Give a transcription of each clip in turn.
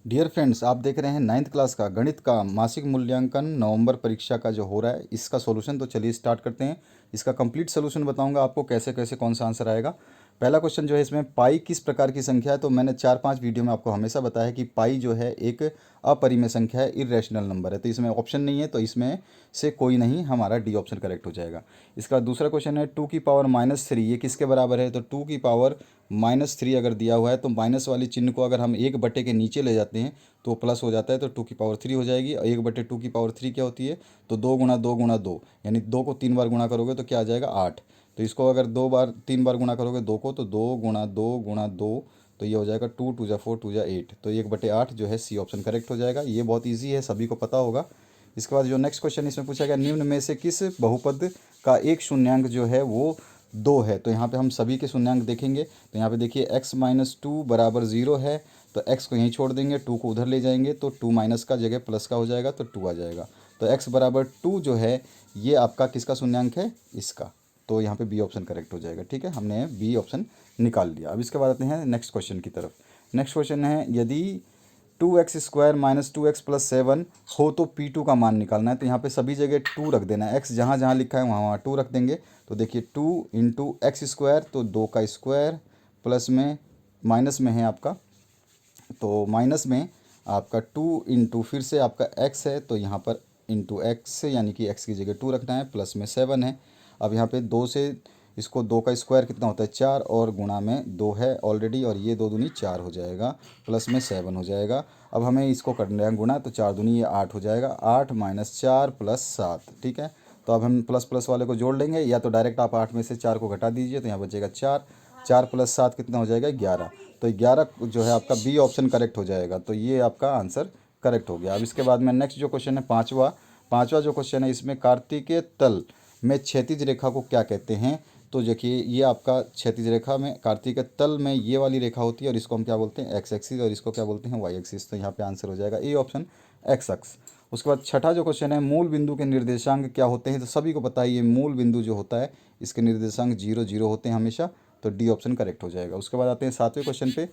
Dear friends, आप देख रहे हैं 9th क्लास का गणित का मासिक मूल्यांकन नवंबर परीक्षा का जो हो रहा है इसका सॉल्यूशन। तो चलिए स्टार्ट करते हैं। इसका कंप्लीट सॉल्यूशन बताऊंगा आपको कैसे कैसे कौन सा आंसर आएगा। पहला क्वेश्चन जो है इसमें पाई किस प्रकार की संख्या है। तो मैंने 4-5 वीडियो में आपको हमेशा बताया है कि पाई जो है एक अपरिमेय संख्या है, इरेशनल नंबर है। तो इसमें ऑप्शन नहीं है, तो इसमें से कोई नहीं, हमारा डी ऑप्शन करेक्ट हो जाएगा। इसका दूसरा क्वेश्चन है 2 की पावर -3 ये किसके बराबर है। तो 2 की पावर -3 अगर दिया हुआ है तो माइनस वाली चिन्ह को अगर हम 1 बटे के नीचे ले जाते हैं तो प्लस हो जाता है, तो 2 की पावर 3 हो जाएगी। और 1/2 की पावर 3 क्या होती है, तो 2 × 2 × 2, यानी 2 को 3 बार गुणा करोगे तो क्या आ जाएगा 8। तो इसको अगर 3 बार गुणा करोगे 2 को, तो 2 × 2 × 2, तो ये हो जाएगा 2 × 2 = 4 2 × 8, तो 1/8 जो है सी ऑप्शन करेक्ट हो जाएगा। ये बहुत ईजी है, सभी को पता होगा। इसके बाद जो नेक्स्ट क्वेश्चन इसमें पूछा गया, निम्न में से किस बहुपद का एक शून्यांक जो है वो 2 है। तो यहाँ पे हम सभी के शून्यांक देखेंगे। तो यहाँ पे देखिए x-2 = 0 है, तो x को यहीं छोड़ देंगे, 2 को उधर ले जाएंगे तो 2 माइनस का जगह प्लस का हो जाएगा, तो 2 आ जाएगा। तो x = 2 जो है ये आपका किसका शून्यांक है, इसका। तो यहाँ पे बी ऑप्शन करेक्ट हो जाएगा। ठीक है, हमने बी ऑप्शन निकाल लिया। अब इसके बाद आते हैं नेक्स्ट क्वेश्चन की तरफ। नेक्स्ट क्वेश्चन है, यदि 2x² - 2x + 7 हो तो P2 का मान निकालना है। तो यहाँ पे सभी जगह 2 रख देना है, x जहाँ जहाँ लिखा है वहाँ वहाँ 2 रख देंगे। तो देखिए 2 × x², तो 2 का स्क्वायर, प्लस में माइनस में है आपका, तो माइनस में आपका 2 फिर से आपका x है, तो यहाँ पर x यानी कि x की जगह 2 रखना है, प्लस में 7 है। अब यहाँ पे 2 से इसको 2 का स्क्वायर कितना होता है 4, और गुणा में 2 है ऑलरेडी, और ये 2 दूनी 4 हो जाएगा, प्लस में 7 हो जाएगा। अब हमें इसको करना है गुणा, तो 4 दूनी ये 8 हो जाएगा, 8 - 4 + 7। ठीक है, तो अब हम प्लस प्लस वाले को जोड़ लेंगे, या तो डायरेक्ट आप 8 में से 4 को घटा दीजिए, तो यहाँ बचेगा 4। 4 + 7 कितना हो जाएगा 11। तो 11 जो है आपका बी ऑप्शन करेक्ट हो जाएगा। तो ये आपका आंसर करेक्ट हो गया। अब इसके बाद में नेक्स्ट जो क्वेश्चन है पाँचवा पाँचवा जो क्वेश्चन है, इसमें कार्तिकेय तल में क्षैतिज रेखा को क्या कहते हैं। तो देखिए ये आपका क्षैतिज रेखा में कार्तिकेय तल में ये वाली रेखा होती है, और इसको हम क्या बोलते हैं एक्स एक्सिस, और इसको क्या बोलते हैं वाई एक्सिस। तो यहाँ पे आंसर हो जाएगा ए ऑप्शन एक्स एक्स। उसके बाद छठा जो क्वेश्चन है, मूल बिंदु के निर्देशांक क्या होते हैं। तो सभी को पता है ये मूल बिंदु जो होता है इसके निर्देशांक 0 0 होते हैं हमेशा, तो डी ऑप्शन करेक्ट हो जाएगा। उसके बाद आते हैं सातवें क्वेश्चन पे।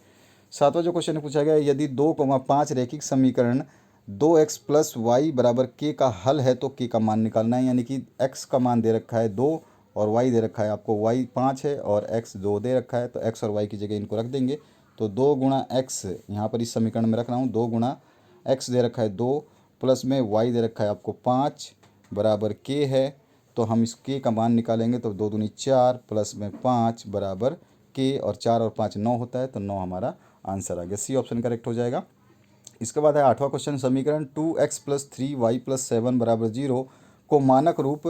सातवां जो क्वेश्चन पूछा गया है, यदि 2,5 रैखिक समीकरण 2x + y = k का हल है तो k का मान निकालना है। यानी कि x का मान दे रखा है 2, और y दे रखा है आपको y 5 है, और x 2 दे रखा है, तो x और y की जगह इनको रख देंगे। तो 2 × x यहाँ पर इस समीकरण में रख रहा हूँ, 2 × x दे रखा है 2, प्लस में y दे रखा है आपको 5 बराबर k है। तो हम इस k का मान निकालेंगे, तो 2 दूनी 4, प्लस में 5 बराबर k, और 4 और 5 9 होता है, तो 9 हमारा आंसर आ गया, सी ऑप्शन करेक्ट हो जाएगा। इसके बाद है आठवां क्वेश्चन, समीकरण 2x + 3y + 7 = 0 को मानक रूप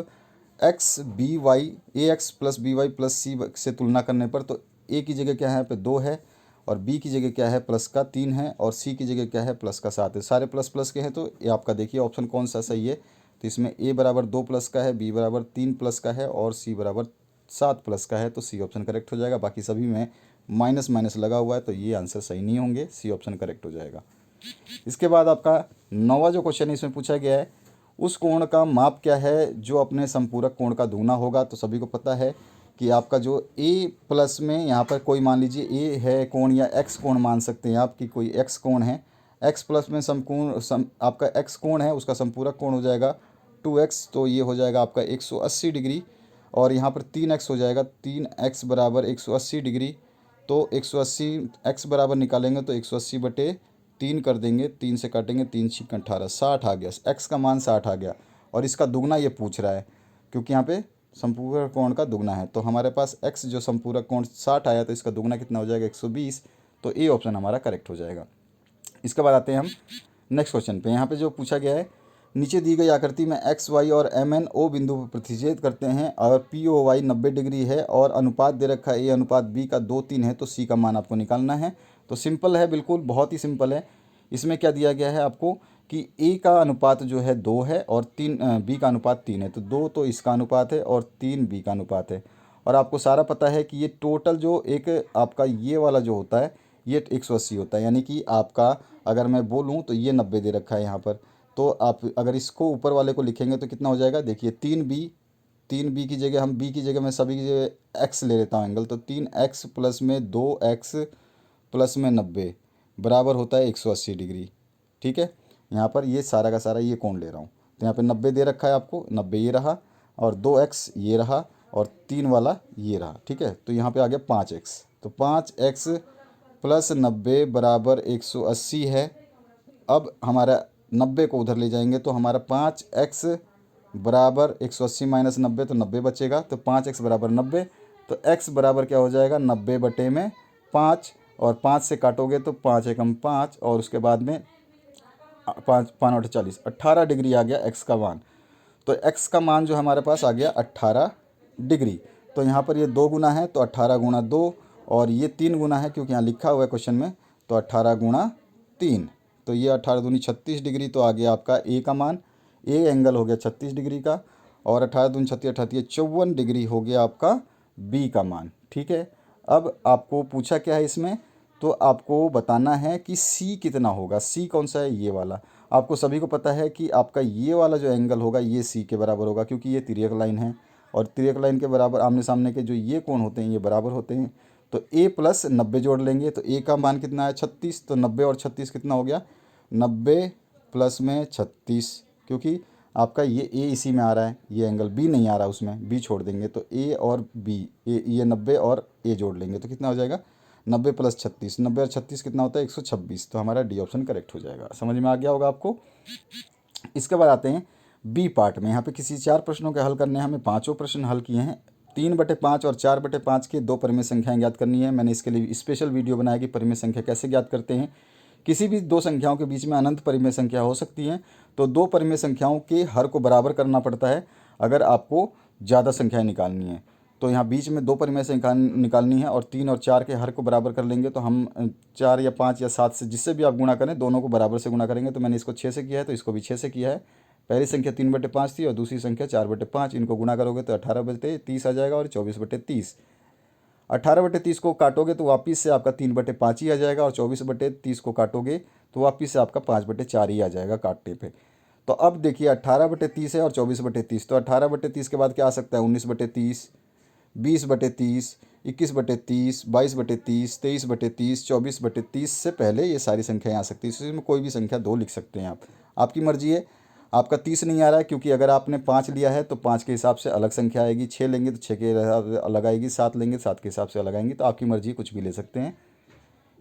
x b y a x plus b y plus c से तुलना करने पर, तो ए की जगह क्या है यहाँ पे 2 है, और बी की जगह क्या है प्लस का 3 है, और सी की जगह क्या है प्लस का 7 है। सारे प्लस प्लस के हैं, तो ये आपका देखिए ऑप्शन कौन सा सही है। तो इसमें ए बराबर 2 प्लस का है, बी बराबर 3 प्लस का है, और सी बराबर 7 प्लस का है, तो सी ऑप्शन करेक्ट हो जाएगा। बाकी सभी में माइनस माइनस लगा हुआ है, तो ये आंसर सही नहीं होंगे, सी ऑप्शन करेक्ट हो जाएगा। इसके बाद आपका नौवां जो क्वेश्चन है इसमें पूछा गया है, उस कोण का माप क्या है जो अपने संपूरक कोण का दुगना होगा। तो सभी को पता है कि आपका जो ए प्लस में यहाँ पर कोई मान लीजिए ए है कोण, या एक्स कोण मान सकते हैं आपकी, कोई एक्स कोण है, एक्स प्लस में आपका एक्स कोण है, उसका संपूरक कोण हो जाएगा 2x, तो ये हो जाएगा आपका 180 डिग्री। और यहाँ पर 3x हो जाएगा, 3x = 180 डिग्री। तो 180 x बराबर निकालेंगे तो 180/3 कर देंगे, 3 से काटेंगे, 3 × 18 60 आ गया, x का मान 60 आ गया। और इसका दुगना ये पूछ रहा है, क्योंकि यहाँ पे संपूरक कोण का दुगना है, तो हमारे पास x जो संपूरक कोण 60 आया, तो इसका दुगना कितना हो जाएगा 120। तो ए ऑप्शन हमारा करेक्ट हो जाएगा। इसके बाद आते हैं हम नेक्स्ट क्वेश्चन पे। यहाँ पे जो पूछा गया है, नीचे दी गई आकृति में एक्स वाई और एम एन ओ बिंदु पर प्रतिच्छेद करते हैं, और पी ओ वाई 90 डिग्री है, और अनुपात दे रखा है A/B का 2:3 है, तो सी का मान आपको निकालना है। तो सिंपल है, बिल्कुल बहुत ही सिंपल है। इसमें क्या दिया गया है आपको कि ए का अनुपात जो है 2 है, और बी का अनुपात 3 है, तो 2 तो इसका अनुपात है, और 3 बी का अनुपात है। और आपको सारा पता है कि ये टोटल जो एक आपका ये वाला जो होता है ये 180 होता है। यानी कि आपका अगर मैं बोलूँ तो ये 90 दे रखा है यहाँ पर, तो आप अगर इसको ऊपर वाले को लिखेंगे तो कितना हो जाएगा, देखिए 3b की जगह हम b की जगह मैं सभी की जगह x ले लेता हूँ एंगल, तो 3x प्लस में 2x प्लस में 90, बराबर होता है 180 डिग्री। ठीक है, यहाँ पर ये सारा का सारा ये कोण ले रहा हूँ, तो यहाँ पे 90 दे रखा है आपको, 90 ये रहा और 2x ये रहा और 3 वाला ये रहा। ठीक है, तो यहाँ पे आ गया 5x, तो 5x प्लस 90 बराबर 180 है। अब हमारा 90 को उधर ले जाएंगे तो हमारा 5x बराबर 180 माइनस 90, तो 90 बचेगा, तो 5x बराबर 90, तो x बराबर क्या हो जाएगा 90 बटे में 5, और 5 से काटोगे तो 5 एकम 5 और उसके बाद में 5 5 × 40, 18 डिग्री आ गया x का मान। तो x का मान जो हमारे पास आ गया 18 डिग्री। तो यहाँ पर ये 2 गुना है तो 18 गुणा 2, और ये 3 गुना है क्योंकि यहाँ लिखा हुआ है क्वेश्चन में, तो 18 गुणा 3, तो ये 18 दूनी 36 डिग्री। तो आ गया आपका ए का मान, ए एंगल हो गया 36 डिग्री का, और 18 दूनी 36 38 54 डिग्री हो गया आपका बी का मान। ठीक है, अब आपको पूछा क्या है इसमें, तो आपको बताना है कि सी कितना होगा। सी कौन सा है, ये वाला। आपको सभी को पता है कि आपका ये वाला जो एंगल होगा ये सी के बराबर होगा, क्योंकि ये तिर्यक लाइन है, और तिर्यक लाइन के बराबर आमने सामने के जो ये कोण होते हैं ये बराबर होते हैं। तो ए प्लस 90 जोड़ लेंगे तो ए का मान कितना है 36, तो 90 और 36 कितना हो गया 90 प्लस में 36, क्योंकि आपका ये ए इसी में आ रहा है, ये एंगल बी नहीं आ रहा उसमें, बी छोड़ देंगे तो ए और बी, ये 90 और ए जोड़ लेंगे तो कितना हो जाएगा 90 प्लस 36, 90 और 36 कितना होता है 126। तो हमारा डी ऑप्शन करेक्ट हो जाएगा। समझ में आ गया होगा आपको। इसके बाद आते हैं बी पार्ट में। यहाँ पे किसी 4 प्रश्नों के हल करने हैं, हमें 5 प्रश्न हल किए हैं। 3/5 और 4/5 के 2 परिमेय संख्याएं ज्ञात करनी है। मैंने इसके लिए स्पेशल वीडियो बनाया कि परिमेय संख्या कैसे ज्ञात करते हैं। किसी भी 2 संख्याओं के बीच में अनंत परिमेय संख्या हो सकती है, तो 2 परिमेय संख्याओं के हर को बराबर करना पड़ता है अगर आपको ज़्यादा संख्याएं निकालनी है। तो यहाँ बीच में 2 परिमेय संख्या निकालनी है, और 3 और 4 के हर को बराबर कर लेंगे तो हम 4 या 5 या 7 से जिससे भी आप गुणा करें दोनों को बराबर से गुणा करेंगे। तो मैंने इसको 6 से किया है तो इसको भी 6 से किया है। पहली संख्या 3/5 थी और दूसरी संख्या 4/5, इनको गुणा करोगे तो 18/30 आ जाएगा और 24/30। 18/30 को काटोगे तो वापिस से आपका 3/5 ही आ जाएगा, और 24/30 को काटोगे तो वापिस से आपका 5/4 ही आ जाएगा काटने पे। तो अब देखिए 18/30 है और 24/30, तो 18/30 के बाद क्या आ सकता है 19/30, 20/30, 21/30, 22/30, 23/30, 24/30 से पहले ये सारी संख्याएं आ सकती है। इसमें कोई भी संख्या 2 लिख सकते हैं आप, आपकी मर्जी है। आपका 30 नहीं आ रहा है क्योंकि अगर आपने 5 लिया है तो 5 के हिसाब से अलग संख्या आएगी, 6 लेंगे तो 6 के हिसाब से अलग आएगी, 7 लेंगे 7 के हिसाब से अलग आएंगी। तो आपकी मर्जी, कुछ भी ले सकते हैं।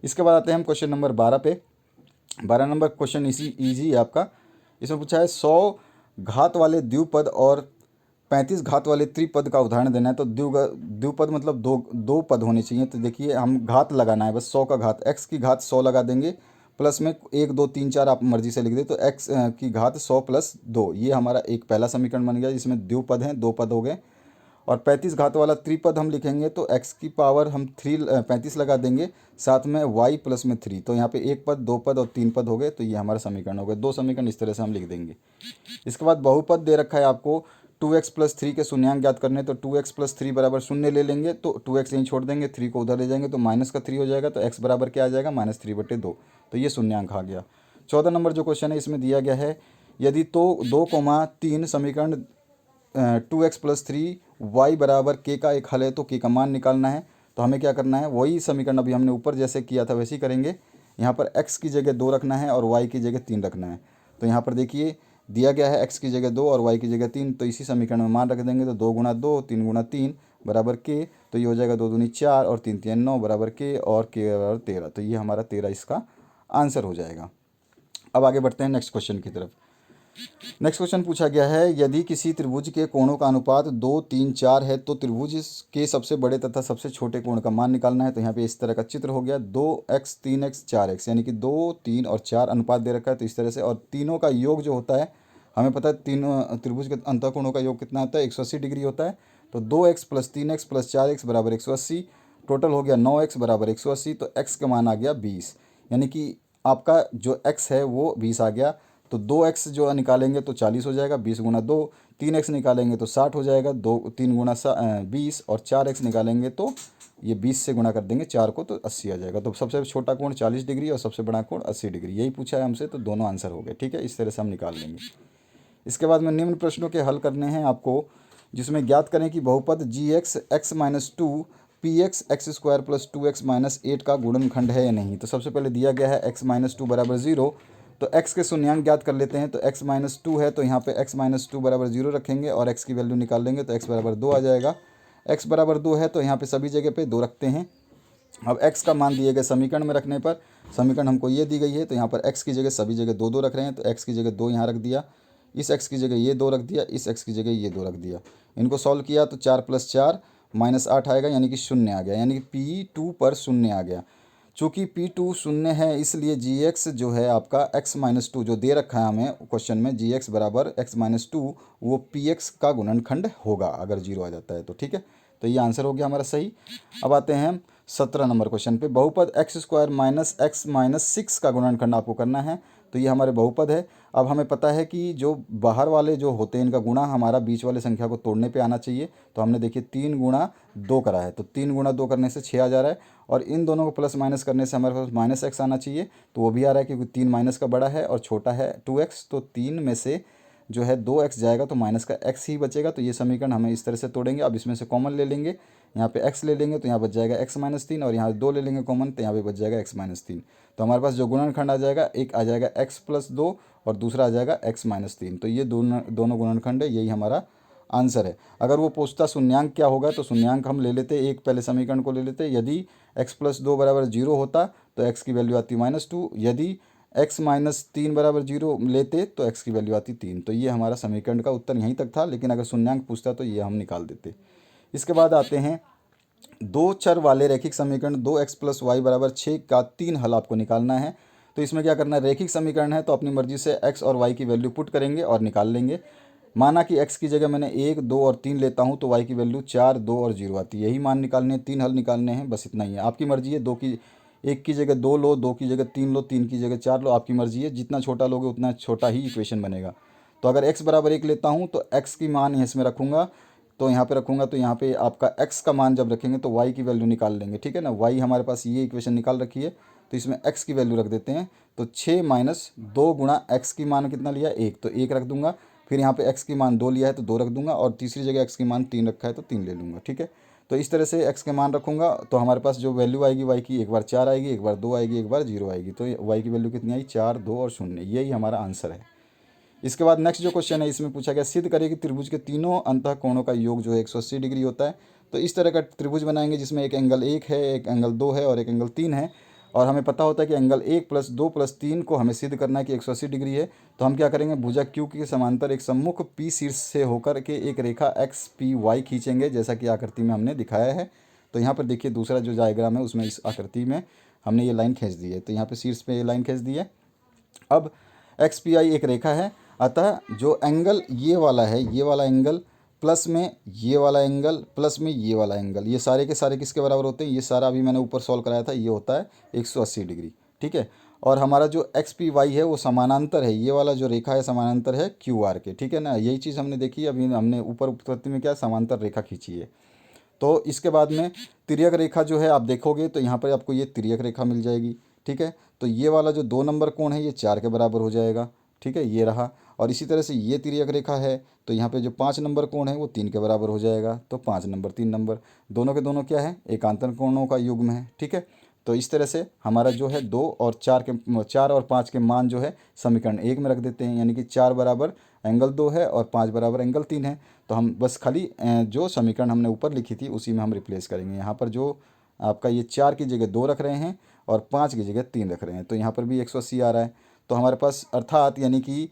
इसके बाद आते हैं हम क्वेश्चन नंबर 12 पे। 12 नंबर क्वेश्चन ईजी है आपका। इसमें पूछा है 100 घात वाले द्विपद और 35 घात वाले त्रिपद का उदाहरण देना है। तो द्विपद मतलब दो पद होने चाहिए। तो देखिए हम घात लगाना है, बस 100 का घात, x की घात 100 लगा देंगे, प्लस में 1 2 3 4 आप मर्जी से लिख दे, तो x की घात 100 प्लस 2, ये हमारा एक पहला समीकरण बन गया जिसमें द्विपद हैं, 2 पद हो गए। और 35 घात वाला त्रिपद हम लिखेंगे तो x की पावर हम 35 लगा देंगे, साथ में y प्लस में 3, तो यहाँ पे 1 पद 2 पद और 3 पद हो गए। तो ये हमारा समीकरण हो गए, 2 समीकरण इस तरह से हम लिख देंगे। इसके बाद बहुपद दे रखा है आपको 2x प्लस 3 के शून्यांक ज्ञात करने, तो 2x प्लस 3 बराबर 0 ले लेंगे, तो 2x यहीं छोड़ देंगे, 3 को उधर ले जाएंगे तो माइनस का 3 हो जाएगा, तो x बराबर क्या आ जाएगा -3/2, तो ये शून्यांक आ गया। 14 नंबर जो क्वेश्चन है इसमें दिया गया है यदि तो 2,3 समीकरण 2x प्लस 3 y बराबर k का एक हल है तो k का मान निकालना है। तो हमें क्या करना है, वही समीकरण अभी हमने ऊपर जैसे किया था वैसे ही करेंगे। यहाँ पर x की जगह 2 रखना है और y की जगह 3 रखना है। तो यहाँ पर देखिए दिया गया है x की जगह 2 और y की जगह 3, तो इसी समीकरण में मान रख देंगे। तो 2 गुणा 2 3 गुणा 3 बराबर k, तो ये हो जाएगा 2 दूनी 4 और 3 3 9 बराबर k, और k बराबर 13, तो ये हमारा 13 इसका आंसर हो जाएगा। अब आगे बढ़ते हैं नेक्स्ट क्वेश्चन की तरफ। नेक्स्ट क्वेश्चन पूछा गया है यदि किसी त्रिभुज के कोणों का अनुपात 2 3 4 है तो त्रिभुज के सबसे बड़े तथा सबसे छोटे कोण का मान निकालना है। तो यहाँ पे इस तरह का चित्र हो गया, 2x 3x 4x, यानी कि 2 3 और 4 अनुपात दे रखा है। तो इस तरह से, और तीनों का योग जो होता है हमें पता है, तीनों त्रिभुज के अंतःकोणों का योग कितना होता है 180 डिग्री होता है। तो 2x plus 3x plus 4x बराबर 180, टोटल हो गया 9x बराबर 180, तो x का मान आ गया 20, यानी कि आपका जो x है वो 20 आ गया। तो 2x जो निकालेंगे तो 40 हो जाएगा, 20 गुणा 2, 3x निकालेंगे तो 60 हो जाएगा, 2 3 गुणा 20, और 4x निकालेंगे तो ये 20 से गुणा कर देंगे 4 को तो 80 आ जाएगा। तो सबसे छोटा कोण 40 डिग्री और सबसे बड़ा कोण 80 डिग्री, यही पूछा है हमसे, तो दोनों आंसर हो गए। ठीक है, इस तरह से हम निकाल लेंगे। इसके बाद में निम्न प्रश्नों के हल करने हैं आपको, जिसमें ज्ञात करें कि बहुपद gx x-2 p P x x square plus 2x minus 8 का गुणनखंड है या नहीं। तो सबसे पहले दिया गया है x माइनस 2 बराबर 0, तो x के शून्यांक ज्ञात कर लेते हैं। तो x माइनस 2 है तो यहाँ पे x माइनस 2 बराबर 0 रखेंगे और x की वैल्यू निकाल लेंगे तो x बराबर 2 आ जाएगा। x बराबर 2 है तो यहाँ पे सभी जगह पे 2 रखते हैं। अब x का मान दिए गए समीकरण में रखने पर, समीकरण हमको ये दी गई है तो यहाँ पर x की जगह सभी जगह 2 2 रख रहे हैं, तो x की जगह 2 यहाँ रख दिया, इस x की जगह ये 2 रख दिया, इस x की जगह ये 2 रख दिया। इनको सॉल्व किया तो 4 + 4 -8 आएगा, यानी कि 0 आ गया, यानी कि P2 पर 0 आ गया। चूँकि P2 0 है इसलिए gx जो है आपका x माइनस 2 जो दे रखा है हमें क्वेश्चन में, gx बराबर x माइनस 2 वो px का गुणनखंड होगा अगर 0 आ जाता है तो। ठीक है, तो ये आंसर हो गया हमारा सही। अब आते हैं हम 17 नंबर क्वेश्चन पे। बहुपद x square minus x minus 6 का गुणनखंड आपको करना है। तो ये हमारे बहुपद है। अब हमें पता है कि जो बाहर वाले जो होते हैं इनका गुणा हमारा बीच वाले संख्या को तोड़ने पे आना चाहिए। तो हमने देखिए 3 गुणा 2 करा है, तो 3 गुणा 2 करने से 6 आ जा रहा है, और इन दोनों को प्लस माइनस करने से हमारे पास माइनस एक्स आना चाहिए, तो वो भी आ रहा है क्योंकि 3 माइनस का बड़ा है और छोटा है 2x, तो 3 में से जो है 2x जाएगा तो माइनस का x ही बचेगा। तो ये समीकरण हमें इस तरह से तोड़ेंगे। अब इसमें से कॉमन ले लेंगे, यहाँ पे x ले लेंगे तो यहाँ बच जाएगा x माइनस 3, और यहाँ 2 ले लेंगे कॉमन तो यहाँ पे बच जाएगा x माइनस 3। तो हमारे पास जो गुणनखंड आ जाएगा, एक आ जाएगा x प्लस 2 और दूसरा आ जाएगा x माइनस 3। तो ये दोनों गुणनखंड है, यही हमारा आंसर है। अगर वो पूछता शून्यांक क्या होगा तो शून्यांक हम ले लेते, एक पहले समीकरण को ले लेते। यदि x प्लस 2 बराबर 0 होता तो x की वैल्यू आती -2, यदि x माइनस 3 बराबर 0 लेते तो x की वैल्यू आती 3। तो ये हमारा समीकरण का उत्तर यहीं तक था, लेकिन अगर शून्यांक पूछता तो ये हम निकाल देते। इसके बाद आते हैं दो चर वाले रैखिक समीकरण 2x प्लस वाई बराबर 6 का 3 हल आपको निकालना है। तो इसमें क्या करना है, रैखिक समीकरण है तो अपनी मर्जी से x और y की वैल्यू पुट करेंगे और निकाल लेंगे। माना कि x की जगह मैंने 1, 2 और 3 लेता हूं तो y की वैल्यू 4, 2 और 0 आती है। यही मान निकालने हैं, 3 हल निकालने हैं, बस इतना ही है। आपकी मर्जी है, 1 की जगह 2 लो, 2 की जगह 3 लो, 3 की जगह 4 लो, आपकी मर्जी है। जितना छोटा लोगे उतना छोटा ही इक्वेशन बनेगा। तो अगर x बराबर 1 लेता हूँ तो x की मान इसमें रखूँगा, तो यहाँ पे रखूँगा, तो यहाँ पे आपका x का मान जब रखेंगे तो y की वैल्यू निकाल लेंगे। ठीक है ना, y हमारे पास ये इक्वेशन निकाल रखी है तो इसमें x की वैल्यू रख देते हैं। तो 6 माइनस 2 गुणा x की मान कितना लिया 1, तो 1 रख दूंगा। फिर यहाँ पे x की मान 2 लिया है तो 2 रख दूंगा, और तीसरी जगह x की मान 3 रखा है तो 3 ले लूँगा। ठीक है, तो इस तरह से x के मान रखूँगा तो हमारे पास जो वैल्यू आएगी y की, एक बार 4 आएगी, एक बार 2 आएगी, एक बार 0 आएगी। तो y की वैल्यू कितनी आई, 4, 2 और 0। यही हमारा आंसर है। इसके बाद नेक्स्ट जो क्वेश्चन है इसमें पूछा गया, सिद्ध करें कि त्रिभुज के तीनों अंतः कोणों का योग जो है 180 डिग्री होता है। तो इस तरह का त्रिभुज बनाएंगे जिसमें एक एंगल 1 है, एक एंगल 2 है और एक एंगल 3 है। और हमें पता होता है कि एंगल 1 + 2 + 3 को हमें सिद्ध करना है कि 180 डिग्री है। तो हम क्या करेंगे, भुजा क्यू के समांतर एक सम्मुख पी शीर्ष से होकर के एक रेखा एक्स पी वाई खींचेंगे, जैसा कि आकृति में हमने दिखाया है। तो यहाँ पर देखिए दूसरा जो डायग्राम है उसमें इस आकृति में हमने ये लाइन खींच दी है। तो यहाँ पर शीर्ष पे ये लाइन खींच दी है। अब एक्स पी आई एक रेखा है, अतः जो एंगल ये वाला है, ये वाला एंगल प्लस में ये वाला एंगल प्लस में ये वाला एंगल, ये सारे के सारे किसके बराबर होते हैं, ये सारा अभी मैंने ऊपर सॉल्व कराया था, ये होता है 180 डिग्री। ठीक है, और हमारा जो एक्स पी वाई है वो समानांतर है, ये वाला जो रेखा है समानांतर है क्यू आर के। ठीक है ना, यही चीज़ हमने देखी अभी, हमने ऊपर उत्पत्ति में क्या समांतर रेखा खींची है। तो इसके बाद में तिर्यक रेखा जो है आप देखोगे तो यहाँ पर आपको ये तिर्यक रेखा मिल जाएगी। ठीक है, तो ये वाला जो 2 नंबर कोण है ये 4 के बराबर हो जाएगा। ठीक है, ये रहा। और इसी तरह से ये तिर्यक रेखा है तो यहाँ पे जो 5 नंबर कोण है वो 3 के बराबर हो जाएगा। तो 5 नंबर 3 नंबर दोनों के दोनों क्या है, एकांतर कोणों का युग्म है। ठीक है, तो इस तरह से हमारा जो है 2 और 4 और 5 के मान जो है समीकरण 1 में रख देते हैं, यानी कि 4 बराबर एंगल 2 है और 5 बराबर एंगल 3 है। तो हम बस खाली जो समीकरण हमने ऊपर लिखी थी उसी में हम रिप्लेस करेंगे। यहाँ पर जो आपका ये 4 की जगह 2 रख रहे हैं और 5 की जगह 3 रख रहे हैं, तो यहाँ पर भी 180 आ रहा है। तो हमारे पास अर्थात यानी कि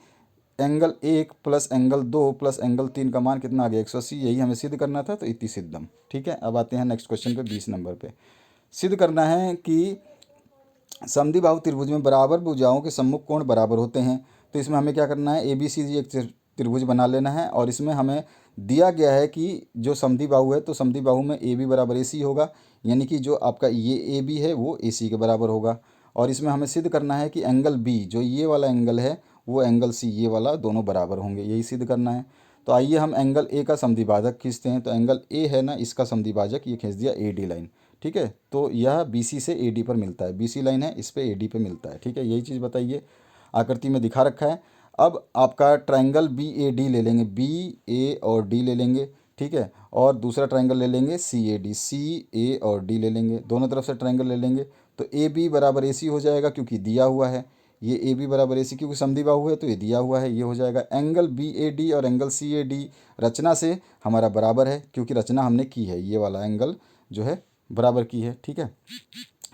angle 1 plus angle 2 plus angle 3 का मान कितना आ गया, 180। यही हमें सिद्ध करना था, तो इति सिद्धम। ठीक है, अब आते हैं नेक्स्ट क्वेश्चन पे 20 नंबर पे। सिद्ध करना है कि समद्विबाहु त्रिभुज में बराबर भुजाओं के सम्मुख कोण बराबर होते हैं। तो इसमें हमें क्या करना है, ए बी सी जी एक त्रिभुज बना लेना है, और इसमें हमें दिया गया है कि जो समद्विबाहु है तो समद्विबाहु में ए बी बराबर ए सी होगा, यानी कि जो आपका ये ए बी है वो ए सी के बराबर होगा। और इसमें हमें सिद्ध करना है कि एंगल बी जो ये वाला एंगल है वो एंगल सी ये वाला दोनों बराबर होंगे, यही सिद्ध करना है। तो आइए हम एंगल ए का समद्विभाजक खींचते हैं। तो एंगल ए है ना, इसका समद्विभाजक ये खींच दिया ए डी लाइन। ठीक है, तो यह बी सी से ए डी पर मिलता है, बी सी लाइन है इस पर ए डी पे मिलता है। ठीक है, यही चीज़ बताइए, आकृति में दिखा रखा है। अब आपका ट्रायंगल बी ए डी ले लेंगे, बी ए और डी ले लेंगे। ठीक है। और दूसरा ट्रायंगल ले लेंगे CAD, CA और D ले लेंगे, दोनों तरफ से ट्रायंगल ले लेंगे। तो AB बराबर AC हो जाएगा क्योंकि दिया हुआ है, ये AB बराबर AC क्योंकि समद्विबाहु है तो ये दिया हुआ है, ये हो जाएगा। एंगल BAD और एंगल CAD रचना से हमारा बराबर है क्योंकि रचना हमने की है, ये वाला एंगल जो है बराबर की है, ठीक है।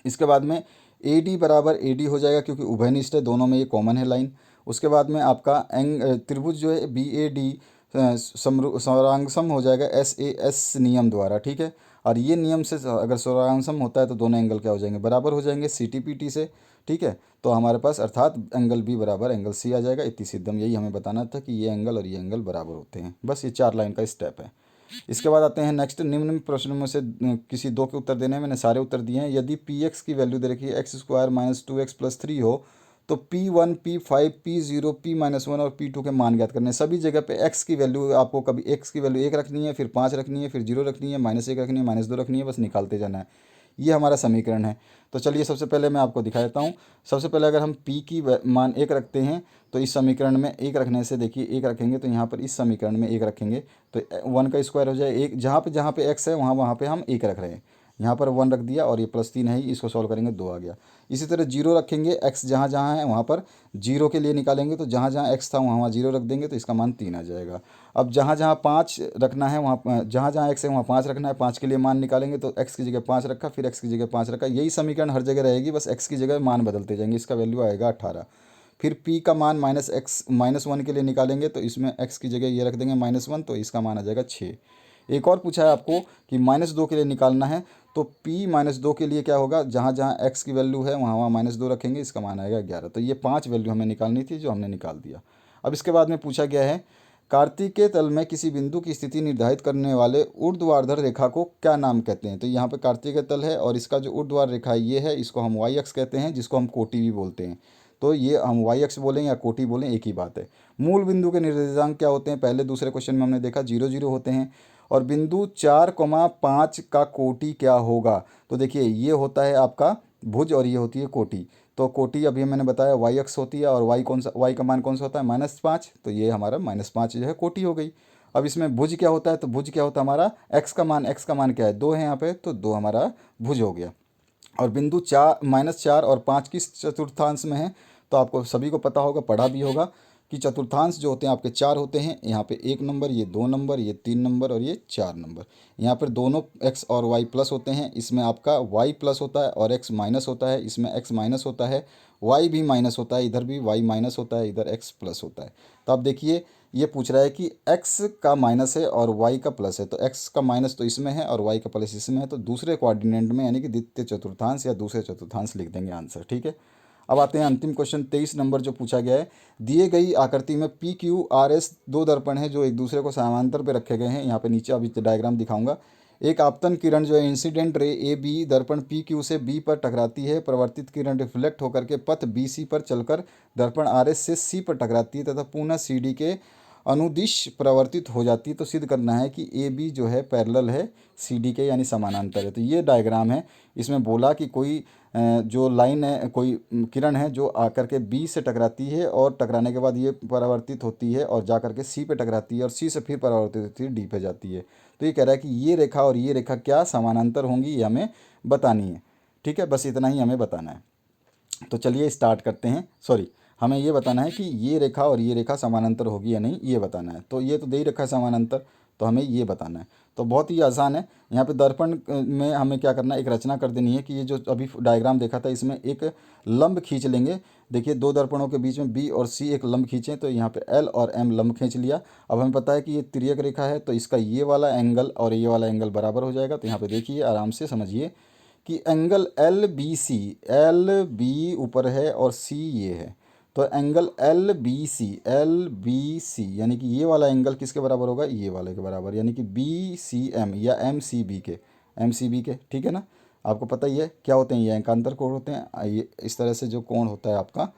इसके बाद में AD बराबर AD हो जाएगा क्योंकि उभयनिष्ठ है, दोनों में ये कॉमन है लाइन। उसके बाद में आपका त्रिभुज जो है BAD सौरांगसम हो जाएगा SAS नियम द्वारा, ठीक है। और ये नियम से अगर सौरांगसम होता है तो दोनों एंगल क्या हो जाएंगे, बराबर हो जाएंगे CTPT से, ठीक है। तो हमारे पास अर्थात एंगल B बराबर एंगल C आ जाएगा। इति सिद्धम, यही हमें बताना था कि ये एंगल और ये एंगल बराबर होते हैं। बस ये 4 लाइन का स्टेप है। इसके बाद आते हैं नेक्स्ट, निम्न प्रश्नों में से किसी 2 के उत्तर देने हैं, मैंने सारे उत्तर दिए हैं। यदि Px की वैल्यू दे रखी है x² - 2x + 3 हो तो P1, P5, P0, P-1 और P2 के मान ज्ञात करने हैं। सभी जगह पे x की वैल्यू आपको कभी x की वैल्यू 1 रखनी है, फिर 5 रखनी है, फिर 0 रखनी है, -1 रखनी है, -2 रखनी है, बस निकालते जाना है। ये हमारा समीकरण है। तो चलिए सबसे पहले मैं आपको दिखा देता हूँ। सबसे पहले अगर हम P की मान 1 रखते हैं तो इस समीकरण में 1 रखने से, देखिए 1 रखेंगे तो यहाँ पर इस समीकरण में 1 रखेंगे तो 1 का स्क्वायर हो जाए 1। जहाँ पे x है वहाँ पे हम 1 रख रहे हैं। यहाँ पर 1 रख दिया और ये +3 है ही, इसको सॉल्व करेंगे 2 आ गया। इसी तरह 0 रखेंगे, x जहाँ जहाँ है वहाँ पर 0 के लिए निकालेंगे तो जहाँ जहाँ x था वहाँ 0 रख देंगे तो इसका मान 3 आ जाएगा। अब जहाँ जहाँ 5 रखना है वहाँ, जहाँ जहाँ x है वहाँ 5 रखना है, 5 के लिए मान निकालेंगे तो x की जगह 5 रखा, फिर x की जगह 5 रखा। यही समीकरण हर जगह रहेगी, बस x की जगह मान बदलते जाएंगे। इसका वैल्यू आएगा 18। फिर p का मान -1 के लिए निकालेंगे तो इसमें x की जगह ये रख देंगे -1, तो इसका मान आ जाएगा 6। एक और पूछा है आपको कि -2 के लिए निकालना है तो p -2 के लिए क्या होगा, जहाँ जहाँ x की वैल्यू है वहाँ वहाँ -2 रखेंगे, इसका मान आएगा 11। तो ये 5 वैल्यू हमें निकालनी थी जो हमने निकाल दिया। अब इसके बाद में पूछा गया है कार्तिकेय तल में किसी बिंदु की स्थिति निर्धारित करने वाले ऊर्ध्वाधर रेखा को क्या नाम कहते हैं। तो यहाँ पे कार्तिकेय तल है और इसका जो ऊर्ध्वाधर रेखा ये है, इसको हम y अक्ष कहते हैं, जिसको हम कोटि भी बोलते हैं। तो ये हम y अक्ष बोलें या कोटि बोलें एक ही बात है। मूल बिंदु के निर्देशांक क्या होते हैं, पहले दूसरे क्वेश्चन में हमने देखा 0 0 होते हैं। और बिंदु 4,5 का कोटि क्या होगा, तो देखिए ये होता है आपका भुज और ये होती है कोटि। तो कोटि अभी मैंने बताया y अक्ष होती है और y कौन सा, y का मान कौन सा होता है -5, तो ये हमारा -5 जो है कोटि हो गई। अब इसमें भुज क्या होता है, तो भुज क्या होता है हमारा x का मान क्या है 2 है यहाँ पे, तो 2 हमारा भुज हो गया। और बिंदु -4 और 5 किस चतुर्थांश में है, तो आपको सभी को पता होगा, पढ़ा भी होगा कि चतुर्थांश जो होते हैं आपके 4 होते हैं। यहाँ पे 1 नंबर, ये 2 नंबर, ये 3 नंबर और ये 4 नंबर। यहाँ पर दोनों x और y प्लस होते हैं, इसमें आपका y प्लस होता है और x माइनस होता है, इसमें x माइनस होता है, y भी माइनस होता है, इधर भी y माइनस होता है, इधर x प्लस होता है। तो आप देखिए ये पूछ रहा है कि x का माइनस है और y का प्लस है, तो x का माइनस तो इसमें है और y का प्लस इसमें है, तो दूसरे कोऑर्डिनेट में यानी कि द्वितीय चतुर्थांश या दूसरे चतुर्थांश लिख देंगे आंसर, ठीक है। अब आते हैं अंतिम क्वेश्चन 23 नंबर जो पूछा गया है। दिए गई आकृति में PQRS 2 दर्पण है जो एक दूसरे को समानांतर पे रखे गए हैं। यहाँ पे नीचे अभी डायग्राम दिखाऊंगा। एक आपतन किरण जो है इंसिडेंट रे AB दर्पण PQ से B पर टकराती है, परिवर्तित किरण रिफ्लेक्ट होकर के पथ BC पर चलकर दर्पण RS से C पर टकराती है तथा पुनः CD के अनुदिश परिवर्तित हो जाती है। तो सिद्ध करना है कि AB जो है पैरेलल है CD के, यानी समानांतर है। तो ये डायग्राम है, इसमें बोला कि कोई जो लाइन है, कोई किरण है जो आकर के B से टकराती है और टकराने के बाद ये परावर्तित होती है और जा कर के C पे टकराती है और C से फिर परावर्तित होती है D पे जाती है। तो ये कह रहा है कि ये रेखा और ये रेखा क्या समानांतर होंगी, ये हमें बतानी है, ठीक है। बस इतना ही हमें बताना है। तो चलिए स्टार्ट करते हैं। सॉरी, हमें ये बताना है कि ये रेखा और ये रेखा समानांतर होगी या नहीं, ये बताना है। तो ये तो दे ही रखा है समानांतर, तो हमें ये बताना है। तो बहुत ही आसान है। यहाँ पे दर्पण में हमें क्या करना है, एक रचना कर देनी है कि ये जो अभी डायग्राम देखा था इसमें एक लंब खींच लेंगे। देखिए 2 दर्पणों के बीच में B और C एक लंब खींचें, तो यहाँ पे L और M लंब खींच लिया। अब हमें पता है कि ये तिर्यक रेखा है, तो इसका ये वाला एंगल और ये वाला एंगल बराबर हो जाएगा। तो यहाँ पे देखिए आराम से समझिए कि एंगल LBC ऊपर है और C ये है, तो एंगल LBC यानी कि ये वाला एंगल किसके बराबर होगा, ये वाले के बराबर, यानी कि BCM या MCB के, ठीक है ना। आपको पता ही है क्या होते हैं, ये एकांतर कोण होते हैं। ये इस तरह से जो कोण होता है आपका,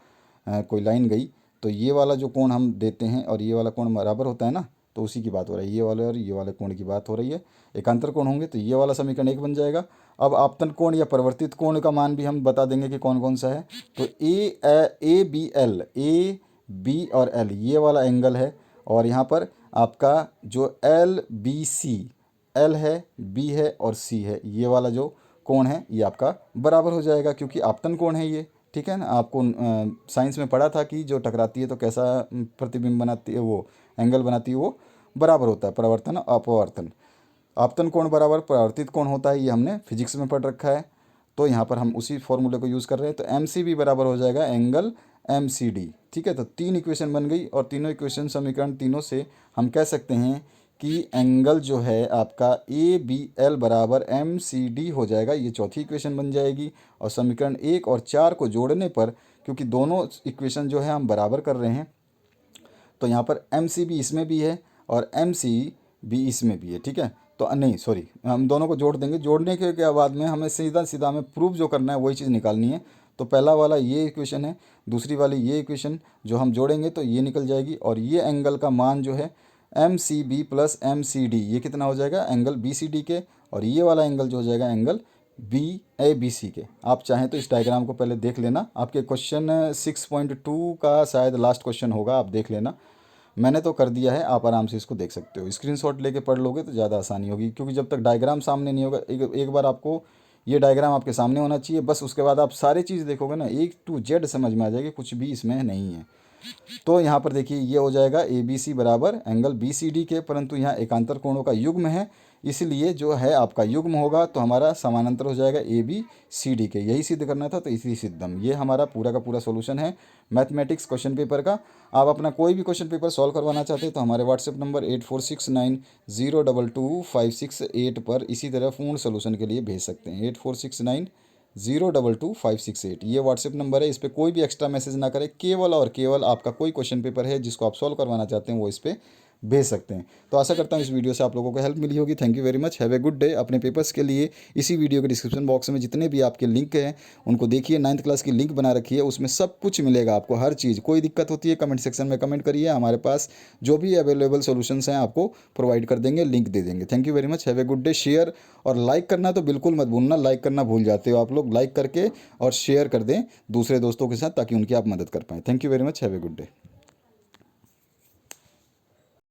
कोई लाइन गई तो ये वाला जो कोण हम देते हैं और ये वाला कोण बराबर होता है ना, तो उसी की बात हो रही है, ये वाले और ये वाले कोण की बात हो रही है। एकांतर कोण होंगे तो ये वाला समीकरण 1 बन जाएगा। अब आपतन कोण या परिवर्तित कोण का मान भी हम बता देंगे कि कौन कौन सा है। तो A B L, A B और L ये वाला एंगल है और यहाँ पर आपका जो एल बी सी, एल है, बी है और सी है, ये वाला जो कोण है ये आपका बराबर हो जाएगा, क्योंकि आपतन कोण है ये। ठीक है ना, आपको साइंस में पढ़ा था कि जो टकराती है तो कैसा प्रतिबिंब बनाती है, वो एंगल बनाती है, वो बराबर होता है, परावर्तन अपवर्तन। आपतन कोण बराबर परावर्तित कोण होता है, ये हमने फिजिक्स में पढ़ रखा है। तो यहाँ पर हम उसी फॉर्मूले को यूज़ कर रहे हैं। तो एम सी बी बराबर हो जाएगा एंगल एम सी डी। ठीक है, तो 3 इक्वेशन बन गई, और तीनों इक्वेशन समीकरण तीनों से हम कह सकते हैं कि एंगल जो है आपका ए बी एल बराबर एम सी डी हो जाएगा। ये चौथी इक्वेशन बन जाएगी। और समीकरण 1 और 4 को जोड़ने पर, क्योंकि दोनों इक्वेशन जो है हम बराबर कर रहे हैं, तो यहाँ पर एम सी बी इसमें भी है और एम सी बी इसमें भी है। ठीक है, तो नहीं सॉरी, हम दोनों को जोड़ देंगे। जोड़ने के बाद में हमें सीधा सीधा हमें प्रूफ जो करना है वही चीज़ निकालनी है। तो पहला वाला ये इक्वेशन है, दूसरी वाली ये इक्वेशन जो हम जोड़ेंगे तो ये निकल जाएगी। और ये एंगल का मान जो है M C B plus M C D, ये कितना हो जाएगा एंगल बी सी डी के। और ये वाला एंगल जो हो जाएगा angle B A B C के। आप चाहें तो इस डायग्राम को पहले देख लेना, आपके क्वेश्चन 6.2 का शायद लास्ट क्वेश्चन होगा, आप देख लेना। मैंने तो कर दिया है, आप आराम से इसको देख सकते हो। स्क्रीनशॉट लेके पढ़ लोगे तो ज़्यादा आसानी होगी, क्योंकि जब तक डायग्राम सामने नहीं होगा, एक बार आपको ये डायग्राम आपके सामने होना चाहिए, बस उसके बाद आप सारी चीज़ देखोगे ना, A to Z समझ में आ जाएगी, कुछ भी इसमें नहीं है। तो यहाँ पर देखिए ये हो जाएगा ए बी सी बराबर एंगल बी सी डी के, परंतु यहाँ एकांतर कोणों का युग्म है, इसलिए जो है आपका युग्म होगा तो हमारा समानांतर हो जाएगा ए बी सी डी के। यही सिद्ध करना था, तो इसी सिद्धम, ये हमारा पूरा का पूरा सॉल्यूशन है मैथमेटिक्स क्वेश्चन पेपर का। आप अपना कोई भी क्वेश्चन पेपर सॉल्व करवाना चाहते हैं तो हमारे व्हाट्सएप नंबर 8469022568 पर इसी तरह पूर्ण सोल्यूशन के लिए भेज सकते हैं। 8469022568 ये व्हाट्सएप नंबर है। इस पर कोई भी एक्स्ट्रा मैसेज ना करें, केवल और केवल आपका कोई क्वेश्चन पेपर है जिसको आप सॉल्व करवाना चाहते हैं वो इस पर भेज सकते हैं। तो आशा करता हूँ इस वीडियो से आप लोगों को हेल्प मिली होगी। Thank you very much, have a good day. अपने पेपर्स के लिए इसी वीडियो के डिस्क्रिप्शन बॉक्स में जितने भी आपके लिंक हैं उनको देखिए। 9th क्लास की लिंक बना रखी है, उसमें सब कुछ मिलेगा आपको, हर चीज़। कोई दिक्कत होती है कमेंट सेक्शन में कमेंट करिए, हमारे पास जो भी अवेलेबल सोल्यूशंस हैं आपको प्रोवाइड कर देंगे, लिंक दे देंगे। Thank you very much, have a good day. Share और लाइक करना तो बिल्कुल मत भूलना, लाइक करना भूल जाते हो आप लोग। लाइक करके और शेयर कर दें दूसरे दोस्तों के साथ, ताकि उनकी आप मदद कर पाएँ। Thank you very much, have a good day.